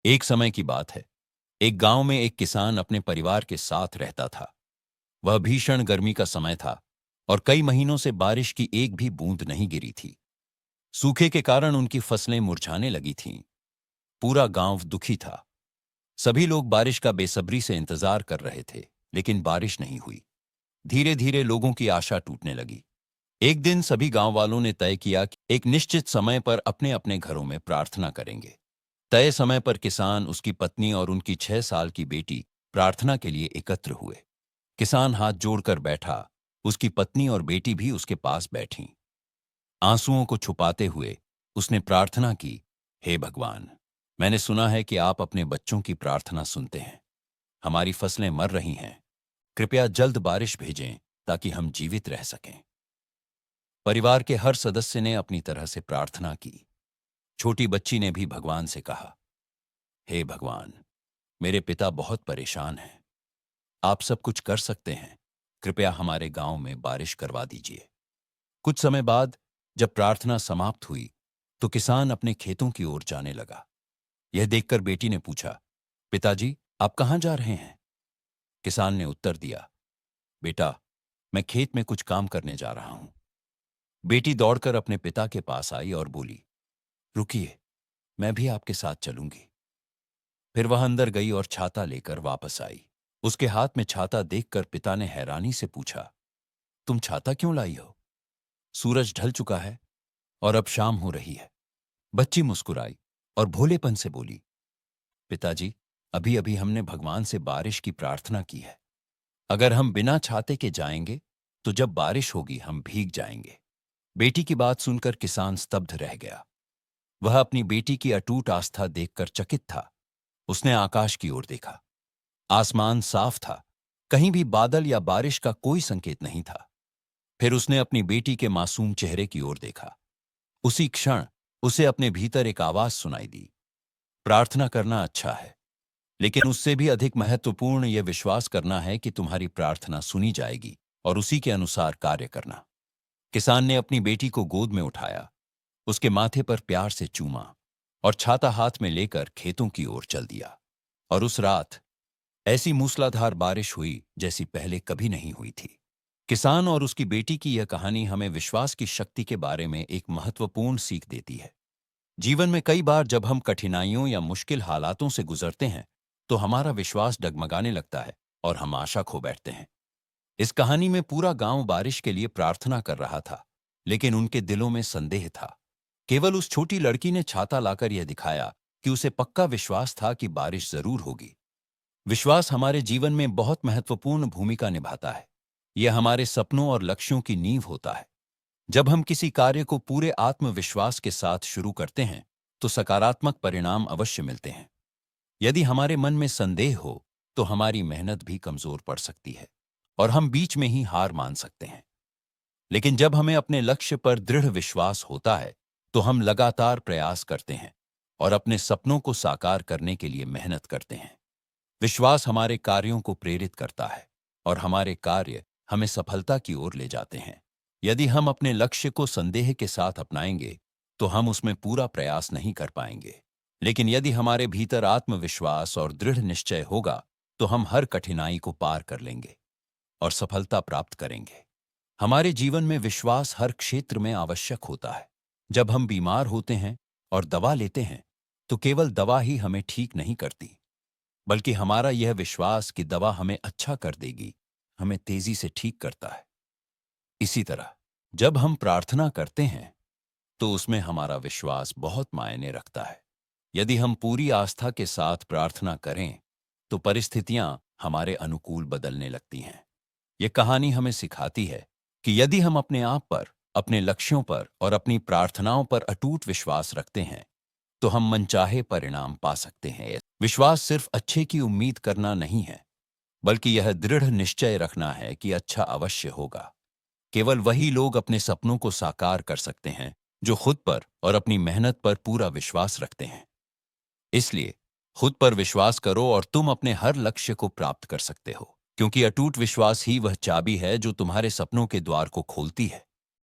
एक समय की बात है। एक गांव में एक किसान अपने परिवार के साथ रहता था। वह भीषण गर्मी का समय था और कई महीनों से बारिश की एक भी बूंद नहीं गिरी थी। सूखे के कारण उनकी फसलें मुरझाने लगी थीं। पूरा गांव दुखी था। सभी लोग बारिश का बेसब्री से इंतजार कर रहे थे, लेकिन बारिश नहीं हुई। धीरे धीरे लोगों की आशा टूटने लगी। एक दिन सभी गांव वालों ने तय किया कि एक निश्चित समय पर अपने अपने घरों में प्रार्थना करेंगे। तय समय पर किसान, उसकी पत्नी और उनकी 6 साल की बेटी प्रार्थना के लिए एकत्र हुए। किसान हाथ जोड़कर बैठा। उसकी पत्नी और बेटी भी उसके पास बैठीं। आंसुओं को छुपाते हुए उसने प्रार्थना की, हे भगवान, मैंने सुना है कि आप अपने बच्चों की प्रार्थना सुनते हैं। हमारी फसलें मर रही हैं। कृपया जल्द बारिश भेजें ताकि हम जीवित रह सकें। परिवार के हर सदस्य ने अपनी तरह से प्रार्थना की। छोटी बच्ची ने भी भगवान से कहा, हे भगवान, मेरे पिता बहुत परेशान हैं। आप सब कुछ कर सकते हैं। कृपया हमारे गांव में बारिश करवा दीजिए। कुछ समय बाद जब प्रार्थना समाप्त हुई तो किसान अपने खेतों की ओर जाने लगा। यह देखकर बेटी ने पूछा, पिताजी, आप कहां जा रहे हैं? किसान ने उत्तर दिया, बेटा, मैं खेत में कुछ काम करने जा रहा हूं। बेटी दौड़कर अपने पिता के पास आई और बोली, रुकिए, मैं भी आपके साथ चलूंगी। फिर वह अंदर गई और छाता लेकर वापस आई। उसके हाथ में छाता देखकर पिता ने हैरानी से पूछा, तुम छाता क्यों लाई हो? सूरज ढल चुका है और अब शाम हो रही है। बच्ची मुस्कुराई और भोलेपन से बोली, पिताजी, अभी अभी हमने भगवान से बारिश की प्रार्थना की है। अगर हम बिना छाते के जाएंगे तो जब बारिश होगी हम भीग जाएंगे। बेटी की बात सुनकर किसान स्तब्ध रह गया। वह अपनी बेटी की अटूट आस्था देखकर चकित था। उसने आकाश की ओर देखा। आसमान साफ था। कहीं भी बादल या बारिश का कोई संकेत नहीं था। फिर उसने अपनी बेटी के मासूम चेहरे की ओर देखा। उसी क्षण उसे अपने भीतर एक आवाज सुनाई दी, प्रार्थना करना अच्छा है, लेकिन उससे भी अधिक महत्वपूर्ण यह विश्वास करना है कि तुम्हारी प्रार्थना सुनी जाएगी और उसी के अनुसार कार्य करना। किसान ने अपनी बेटी को गोद में उठाया, उसके माथे पर प्यार से चूमा और छाता हाथ में लेकर खेतों की ओर चल दिया। और उस रात ऐसी मूसलाधार बारिश हुई जैसी पहले कभी नहीं हुई थी। किसान और उसकी बेटी की यह कहानी हमें विश्वास की शक्ति के बारे में एक महत्वपूर्ण सीख देती है। जीवन में कई बार जब हम कठिनाइयों या मुश्किल हालातों से गुजरते हैं तो हमारा विश्वास डगमगाने लगता है और हम आशा खो बैठते हैं। इस कहानी में पूरा गांव बारिश के लिए प्रार्थना कर रहा था, लेकिन उनके दिलों में संदेह था। केवल उस छोटी लड़की ने छाता लाकर यह दिखाया कि उसे पक्का विश्वास था कि बारिश जरूर होगी। विश्वास हमारे जीवन में बहुत महत्वपूर्ण भूमिका निभाता है। यह हमारे सपनों और लक्ष्यों की नींव होता है। जब हम किसी कार्य को पूरे आत्मविश्वास के साथ शुरू करते हैं तो सकारात्मक परिणाम अवश्य मिलते हैं। यदि हमारे मन में संदेह हो तो हमारी मेहनत भी कमजोर पड़ सकती है और हम बीच में ही हार मान सकते हैं। लेकिन जब हमें अपने लक्ष्य पर दृढ़ विश्वास होता है तो हम लगातार प्रयास करते हैं और अपने सपनों को साकार करने के लिए मेहनत करते हैं। विश्वास हमारे कार्यों को प्रेरित करता है और हमारे कार्य हमें सफलता की ओर ले जाते हैं। यदि हम अपने लक्ष्य को संदेह के साथ अपनाएंगे तो हम उसमें पूरा प्रयास नहीं कर पाएंगे। लेकिन यदि हमारे भीतर आत्मविश्वास और दृढ़ निश्चय होगा तो हम हर कठिनाई को पार कर लेंगे और सफलता प्राप्त करेंगे। हमारे जीवन में विश्वास हर क्षेत्र में आवश्यक होता है। जब हम बीमार होते हैं और दवा लेते हैं तो केवल दवा ही हमें ठीक नहीं करती, बल्कि हमारा यह विश्वास कि दवा हमें अच्छा कर देगी हमें तेजी से ठीक करता है। इसी तरह जब हम प्रार्थना करते हैं तो उसमें हमारा विश्वास बहुत मायने रखता है। यदि हम पूरी आस्था के साथ प्रार्थना करें तो परिस्थितियां हमारे अनुकूल बदलने लगती हैं। यह कहानी हमें सिखाती है कि यदि हम अपने आप पर, अपने लक्ष्यों पर और अपनी प्रार्थनाओं पर अटूट विश्वास रखते हैं तो हम मनचाहे परिणाम पा सकते हैं। विश्वास सिर्फ अच्छे की उम्मीद करना नहीं है, बल्कि यह दृढ़ निश्चय रखना है कि अच्छा अवश्य होगा। केवल वही लोग अपने सपनों को साकार कर सकते हैं जो खुद पर और अपनी मेहनत पर पूरा विश्वास रखते हैं। इसलिए खुद पर विश्वास करो और तुम अपने हर लक्ष्य को प्राप्त कर सकते हो, क्योंकि अटूट विश्वास ही वह चाबी है जो तुम्हारे सपनों के द्वार को खोलती है।